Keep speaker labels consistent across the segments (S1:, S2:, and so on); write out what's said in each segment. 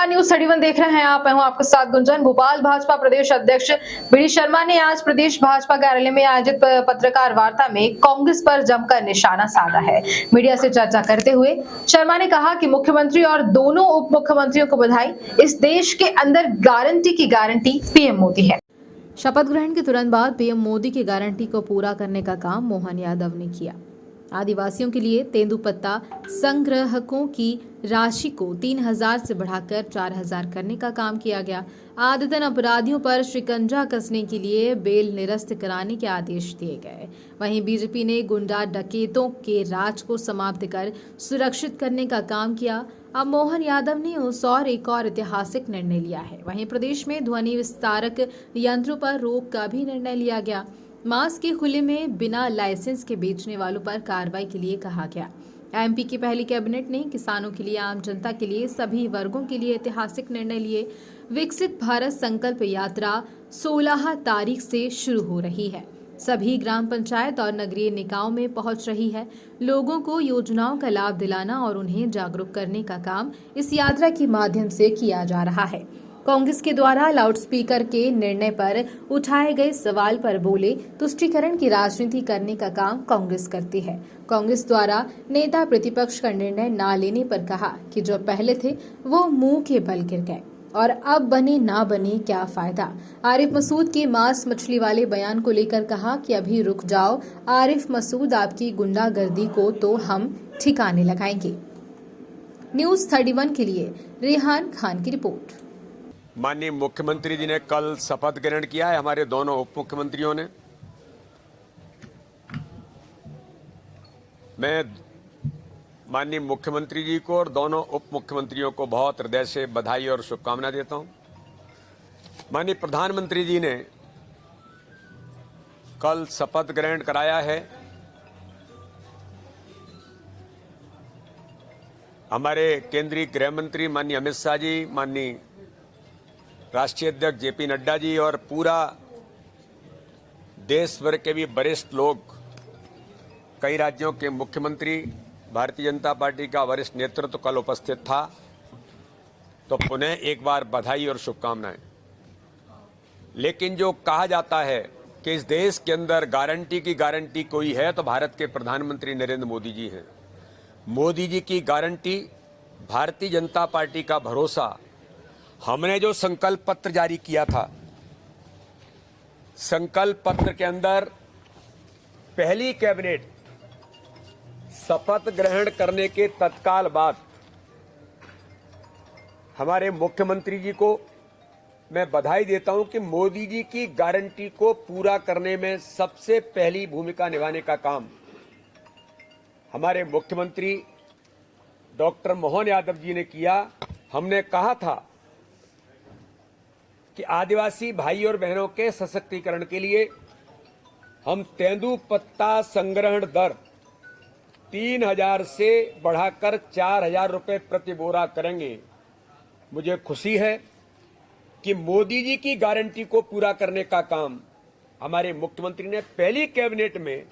S1: News 31 देख रहे हैं आप। मैं हूं आपके साथ गुंजन। भोपाल भाजपा प्रदेश अध्यक्ष बी शर्मा ने आज प्रदेश भाजपा कार्यालय में आयोजित पत्रकार वार्ता में कांग्रेस पर जमकर निशाना साधा है। मीडिया से चर्चा करते हुए शर्मा ने कहा कि मुख्यमंत्री और दोनों उप मुख्यमंत्रियों को बधाई। इस देश के अंदर गारंटी की गारंटी पीएम मोदी है। शपथ ग्रहण के तुरंत बाद पीएम मोदी की गारंटी को पूरा करने का काम मोहन यादव ने किया। आदिवासियों के लिए तेंदुपत्ता संग्रहकों की राशि को 3,000 से बढ़ाकर 4,000 करने का काम किया गया। आदतन अपराधियों पर शिकंजा कसने के लिए बेल निरस्त कराने के आदेश दिए गए। वहीं बीजेपी ने गुंडा डकैतों के राज को समाप्त कर सुरक्षित करने का काम किया। अब मोहन यादव ने उस और एक और ऐतिहासिक निर्णय लिया है। वहीं प्रदेश में ध्वनि विस्तारक यंत्रों पर रोक का भी निर्णय लिया गया। मास्क के खुले में बिना लाइसेंस के बेचने वालों पर कार्रवाई के लिए कहा गया। एमपी की पहली कैबिनेट ने किसानों के लिए, आम जनता के लिए, सभी वर्गों के लिए ऐतिहासिक निर्णय लिए। विकसित भारत संकल्प यात्रा 16 तारीख से शुरू हो रही है। सभी ग्राम पंचायत और नगरीय निकायों में पहुंच रही है। लोगों को योजनाओं का लाभ दिलाना और उन्हें जागरूक करने का काम इस यात्रा के माध्यम से किया जा रहा है। कांग्रेस के द्वारा लाउडस्पीकर के निर्णय पर उठाए गए सवाल पर बोले, तुष्टीकरण की राजनीति करने का काम कांग्रेस करती है। कांग्रेस द्वारा नेता प्रतिपक्ष का निर्णय न लेने पर कहा कि जो पहले थे वो मुंह के बल गिर गए और अब बने ना बने क्या फायदा। आरिफ मसूद के मांस मछली वाले बयान को लेकर कहा कि अभी रुक जाओ आरिफ मसूद, आपकी गुंडागर्दी को तो हम ठिकाने लगाएंगे। न्यूज 31 के लिए रेहान खान की रिपोर्ट।
S2: माननीय मुख्यमंत्री जी ने कल शपथ ग्रहण किया है। हमारे दोनों उप मुख्यमंत्रियों ने। मैं माननीय मुख्यमंत्री जी को और दोनों उप मुख्यमंत्रियों को बहुत हृदय से बधाई और शुभकामनाएं देता हूं। माननीय प्रधानमंत्री जी ने कल शपथ ग्रहण कराया है। हमारे केंद्रीय गृह मंत्री माननीय अमित शाह जी, माननीय राष्ट्रीय अध्यक्ष जेपी नड्डा जी और पूरा देश भर के भी वरिष्ठ लोग, कई राज्यों के मुख्यमंत्री, भारतीय जनता पार्टी का वरिष्ठ नेतृत्व कल उपस्थित था। तो पुनः एक बार बधाई और शुभकामनाएं। लेकिन जो कहा जाता है कि इस देश के अंदर गारंटी की गारंटी कोई है तो भारत के प्रधानमंत्री नरेंद्र मोदी जी हैं। मोदी जी की गारंटी, भारतीय जनता पार्टी का भरोसा। हमने जो संकल्प पत्र जारी किया था, संकल्प पत्र के अंदर पहली कैबिनेट शपथ ग्रहण करने के तत्काल बाद हमारे मुख्यमंत्री जी को मैं बधाई देता हूं कि मोदी जी की गारंटी को पूरा करने में सबसे पहली भूमिका निभाने का काम हमारे मुख्यमंत्री डॉक्टर मोहन यादव जी ने किया। हमने कहा था कि आदिवासी भाई और बहनों के सशक्तिकरण के लिए हम तेंदुपत्ता संग्रहण दर 3,000 से बढ़ाकर 4,000 रुपए प्रति बोरा करेंगे। मुझे खुशी है कि मोदी जी की गारंटी को पूरा करने का काम हमारे मुख्यमंत्री ने पहली कैबिनेट में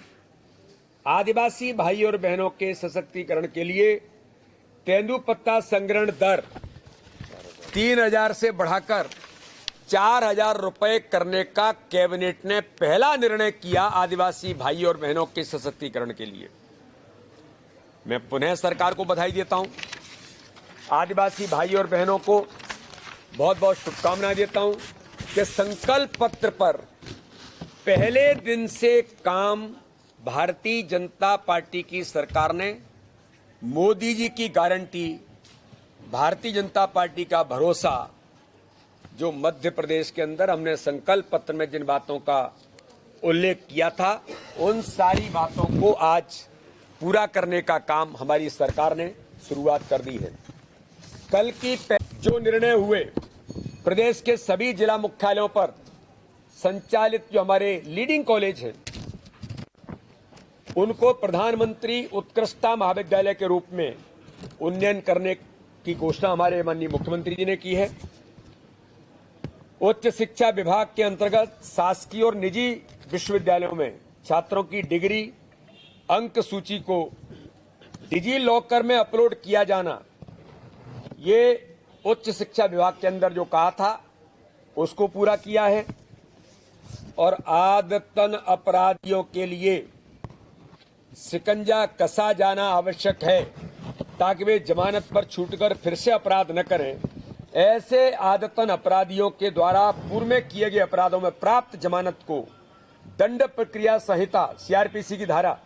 S2: आदिवासी भाई और बहनों के सशक्तिकरण के लिए तेंदुपत्ता संग्रहण दर 3,000 से बढ़ाकर 4,000 रुपए करने का कैबिनेट ने पहला निर्णय किया आदिवासी भाई और बहनों के सशक्तिकरण के लिए। मैं पुनः सरकार को बधाई देता हूं। आदिवासी भाई और बहनों को बहुत बहुत शुभकामनाएं देता हूं कि संकल्प पत्र पर पहले दिन से काम भारतीय जनता पार्टी की सरकार ने, मोदी जी की गारंटी, भारतीय जनता पार्टी का भरोसा, जो मध्य प्रदेश के अंदर हमने संकल्प पत्र में जिन बातों का उल्लेख किया था, उन सारी बातों को आज पूरा करने का काम हमारी सरकार ने शुरुआत कर दी है। कल की जो निर्णय हुए, प्रदेश के सभी जिला मुख्यालयों पर संचालित जो हमारे लीडिंग कॉलेज हैं, उनको प्रधानमंत्री उत्कृष्टता महाविद्यालय के रूप में उन्नयन करने की घोषणा हमारे माननीय मुख्यमंत्री जी ने की है। उच्च शिक्षा विभाग के अंतर्गत शासकीय और निजी विश्वविद्यालयों में छात्रों की डिग्री अंक सूची को डिजी लॉकर में अपलोड किया जाना, ये उच्च शिक्षा विभाग के अंदर जो कहा था उसको पूरा किया है और आदतन अपराधियों के लिए शिकंजा कसा जाना आवश्यक है ताकि वे जमानत पर छूटकर फिर से अपराध न करें। ऐसे आदतन अपराधियों के द्वारा पूर्व में किए गए अपराधों में प्राप्त जमानत को दंड प्रक्रिया संहिता सीआरपीसी की धारा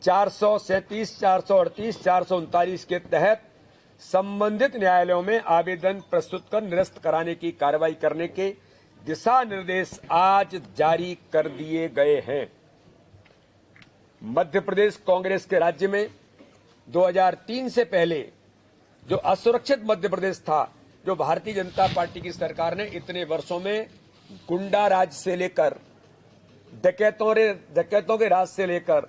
S2: 437, 438, 439 के तहत संबंधित न्यायालयों में आवेदन प्रस्तुत कर निरस्त कराने की कार्रवाई करने के दिशा निर्देश आज जारी कर दिए गए हैं। मध्य प्रदेश कांग्रेस के राज्य में 2003 से पहले जो असुरक्षित मध्य प्रदेश था, जो भारतीय जनता पार्टी की सरकार ने इतने वर्षों में गुंडा राज से लेकर डकैतों के राज से लेकर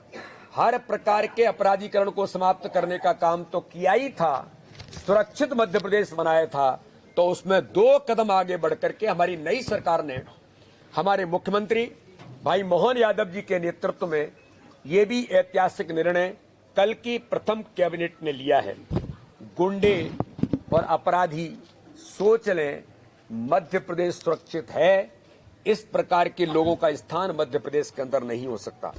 S2: हर प्रकार के अपराधीकरण को समाप्त करने का काम तो किया ही था, सुरक्षित मध्य प्रदेश बनाया था। तो उसमें 2 कदम आगे बढ़कर के हमारी नई सरकार ने हमारे मुख्यमंत्री भाई मोहन यादव जी के नेतृत्व में ये भी ऐतिहासिक निर्णय कल की प्रथम कैबिनेट ने लिया है। गुंडे और अपराधी सोच लें, मध्य प्रदेश सुरक्षित है। इस प्रकार के लोगों का स्थान मध्य प्रदेश के अंदर नहीं हो सकता।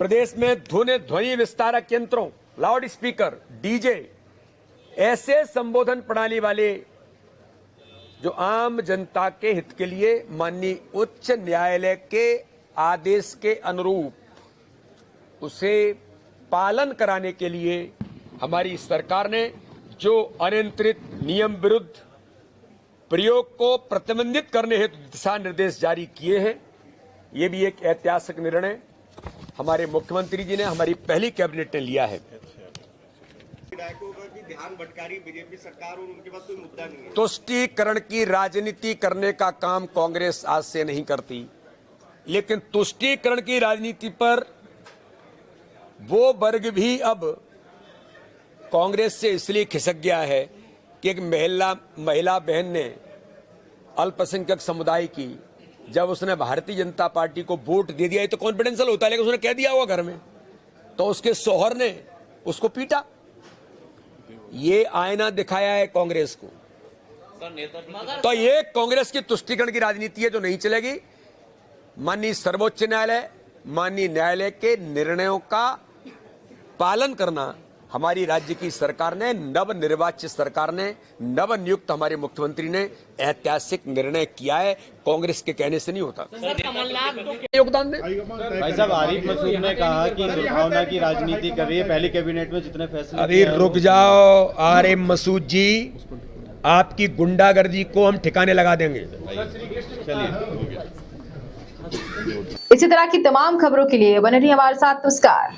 S2: प्रदेश में ध्वनि विस्तारक यंत्रों, लाउड स्पीकर, डीजे, ऐसे संबोधन प्रणाली वाले जो आम जनता के हित के लिए माननीय उच्च न्यायालय के आदेश के अनुरूप उसे पालन कराने के लिए हमारी सरकार ने जो अनियंत्रित नियम विरुद्ध प्रयोग को प्रतिबंधित करने हेतु दिशा निर्देश जारी किए हैं। ये भी एक ऐतिहासिक निर्णय हमारे मुख्यमंत्री जी ने, हमारी पहली कैबिनेट ने लिया है।
S3: विधायकों का भी ध्यान भटकारी बीजेपी सरकार और उनके पास कोई मुद्दा नहीं है।
S2: तुष्टीकरण की राजनीति करने का काम कांग्रेस आज से नहीं करती, लेकिन तुष्टीकरण की राजनीति पर वो वर्ग भी अब कांग्रेस से इसलिए खिसक गया है कि एक महिला बहन ने अल्पसंख्यक समुदाय की, जब उसने भारतीय जनता पार्टी को वोट दे दिया, तो कॉन्फिडेंशियल होता है, लेकिन उसने कह दिया हुआ घर में, तो उसके शौहर ने उसको पीटा। ये आईना दिखाया है कांग्रेस को। तो ये कांग्रेस की तुष्टीकरण की राजनीति है जो नहीं चलेगी। माननीय सर्वोच्च न्यायालय, माननीय न्यायालय के निर्णयों का पालन करना हमारी राज्य की सरकार ने, नवनिर्वाचित सरकार ने, नवनियुक्त हमारे मुख्यमंत्री ने ऐतिहासिक निर्णय किया है। कांग्रेस के कहने से नहीं होता। योगदान दें।
S4: भाई साहब, आरिफ मसूद ने कहा कि दुर्भावना की राजनीति कर रही है। पहली कैबिनेट में जितने फैसले,
S2: अभी रुक जाओ आरिफ मसूद जी, आपकी गुंडागर्दी को हम ठिकाने लगा देंगे।
S1: इसी तरह की तमाम खबरों के लिए बने रहिए हमारे साथ। नमस्कार।